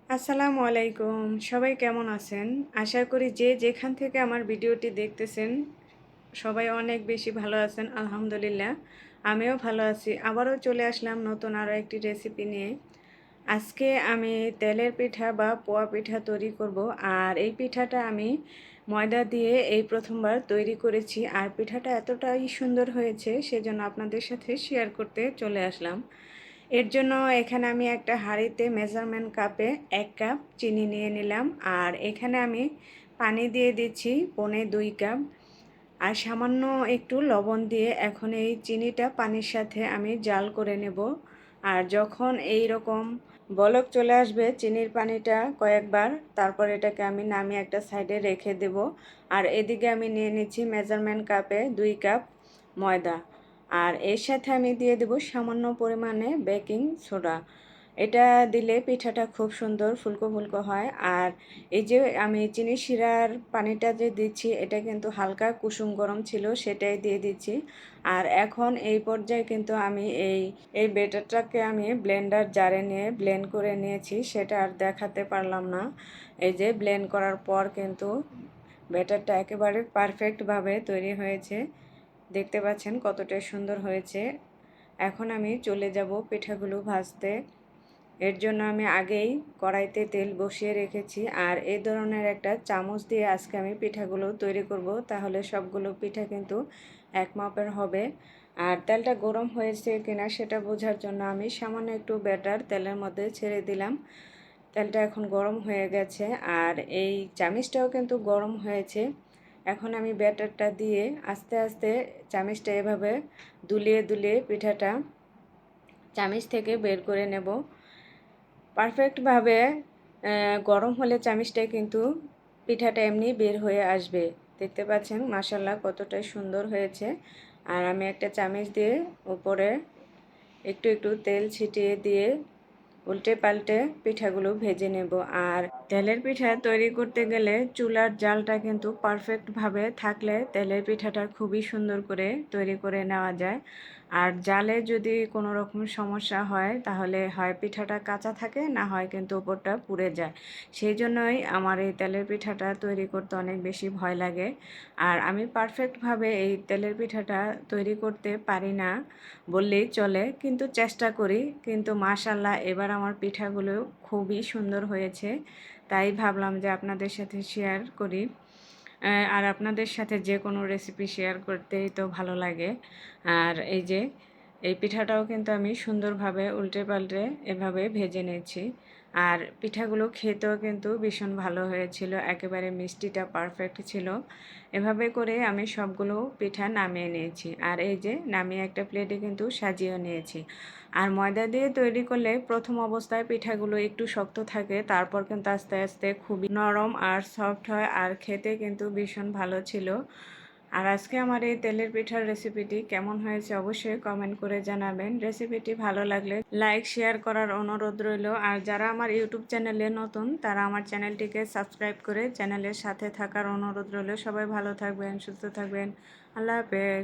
আসসালামু আলাইকুম। সবাই কেমন আছেন? আশা করি যে যেখান থেকে আমার ভিডিওটি দেখতেছেন সবাই অনেক বেশি ভালো আছেন আলহামদুলিল্লাহ। আমিও ভালো আছি। আবারও চলে আসলাম নতুন আরও একটি রেসিপি নিয়ে। আজকে আমি তেলের পিঠা বা পোয়া পিঠা তৈরি করব। আর এই পিঠাটা আমি ময়দা দিয়ে এই প্রথমবার তৈরি করেছি। আর পিঠাটা এতটাই সুন্দর হয়েছে সেজন্য আপনাদের সাথে শেয়ার করতে চলে আসলাম। এর জন্য এখানে আমি একটা হাঁড়িতে মেজারমেন্ট কাপে 1 কাপ চিনি নিয়ে নিলাম। আর এখানে আমি পানি দিয়ে দিচ্ছি 1.25 কাপ। আর সামান্য একটু লবণ দিয়ে এখন এই চিনিটা পানির সাথে আমি জাল করে নেব। আর যখন এই রকম বলক চলে আসবে চিনির পানিটা কয়েকবার, তারপর এটাকে আমি নামিয়ে একটা সাইডে রেখে দেব। আর এদিকে আমি নিয়ে নিচ্ছি মেজারমেন্ট কাপে 2 কাপ ময়দা। আর এর সাথে আমি দিয়ে দেব সামান্য পরিমাণে বেকিং সোডা। এটা দিলে পিঠাটা খুব সুন্দর ফুলকো ফুলকো হয়। আর এই যে আমি চিনি শিরার পানিটা যে দিচ্ছি এটা কিন্তু হালকা কুসুম গরম ছিল, সেটাই দিয়ে দিচ্ছি। আর এখন এই পর্যায়ে কিন্তু আমি এই ব্যাটারটাকে আমি ব্লেন্ডার জারে নিয়ে ব্লেন্ড করে নিয়েছি, সেটা আর দেখাতে পারলাম না। এই যে ব্লেন্ড করার পর কিন্তু ব্যাটারটা একেবারে পারফেক্টভাবে তৈরি হয়েছে। দেখতে পাচ্ছেন কতটা সুন্দর হয়েছে। এখন আমি চলে যাব পিঠাগুলো ভাজতে। এর জন্য আমি আগেই কড়াইতে তেল বসিয়ে রেখেছি। আর এই ধরনের একটা চামচ দিয়ে আজকে আমি পিঠাগুলো তৈরি করব, তাহলে সবগুলো পিঠা কিন্তু এক মাপের হবে। আর তেলটা গরম হয়েছে কিনা সেটা বোঝার জন্য আমি সামান্য একটু ব্যাটার তেলের মধ্যে ছেড়ে দিলাম। তেলটা এখন গরম হয়ে গেছে আর এই চামিচটাও কিন্তু গরম হয়েছে। এখন আমি ব্যাটারটা দিয়ে আস্তে আস্তে চামিচটা এভাবে দুলিয়ে দুলিয়ে পিঠাটা চামিচ থেকে বের করে নেব। পারফেক্টভাবে গরম হলে চামিচটায় কিন্তু পিঠাটা এমনি বের হয়ে আসবে। দেখতে পাচ্ছেন মাশাআল্লাহ কতটাই সুন্দর হয়েছে। আর আমি একটা চামিচ দিয়ে উপরে একটু একটু তেল ছিটিয়ে দিয়ে উল্টে পাল্টে পিঠাগুলো ভেজে নেব। আর তেলের পিঠা তৈরি করতে গেলে চুলার জালটা কিন্তু পারফেক্টভাবে থাকলে তেলের পিঠাটা খুবই সুন্দর করে তৈরি করে নেওয়া যায়। আর জালে যদি কোনো রকম সমস্যা হয় তাহলে হয় পিঠাটা কাঁচা থাকে, না হয় কিন্তু উপরটা পুড়ে যায়। সেই জন্যই আমার এই তেলের পিঠাটা তৈরি করতে অনেক বেশি ভয় লাগে। আর আমি পারফেক্টভাবে এই তেলের পিঠাটা তৈরি করতে পারি না বললেই চলে, কিন্তু চেষ্টা করি। কিন্তু মাশাআল্লাহ এবার আমার পিঠাগুলো খুবই সুন্দর হয়েছে, তাই ভাবলাম যে আপনাদের সাথে শেয়ার করি। আর আপনাদের সাথে যে কোনো রেসিপি শেয়ার করতেই তো ভালো লাগে। আর এই যে এই পিঠাটাও কিন্তু আমি সুন্দরভাবে উল্টে পাল্টে এভাবে ভেজে নিয়েছি। আর পিঠাগুলো খেতেও কিন্তু ভীষণ ভালো হয়েছিল, একেবারে মিষ্টিটা পারফেক্ট ছিল। এভাবে করে আমি সবগুলো পিঠা নামিয়ে নিয়েছি। আর এই যে নামিয়ে একটা প্লেটে কিন্তু সাজিয়ে নিয়েছি। আর ময়দা দিয়ে তৈরি করলে প্রথম অবস্থায় পিঠাগুলো একটু শক্ত থাকে, তারপর কিন্তু আস্তে আস্তে খুবই নরম আর সফট হয়। আর খেতে কিন্তু ভীষণ ভালো ছিল। আর আজকে আমার এই তেলের পিঠার রেসিপিটি কেমন হয়েছে অবশ্যই কমেন্ট করে জানাবেন। রেসিপিটি ভালো লাগলে লাইক শেয়ার করার অনুরোধ রইল। আর যারা আমার ইউটিউব চ্যানেলে নতুন তারা আমার চ্যানেলটিকে সাবস্ক্রাইব করে চ্যানেলের সাথে থাকার অনুরোধ রইল। সবাই ভালো থাকবেন, সুস্থ থাকবেন। আল্লাহ হাফেজ।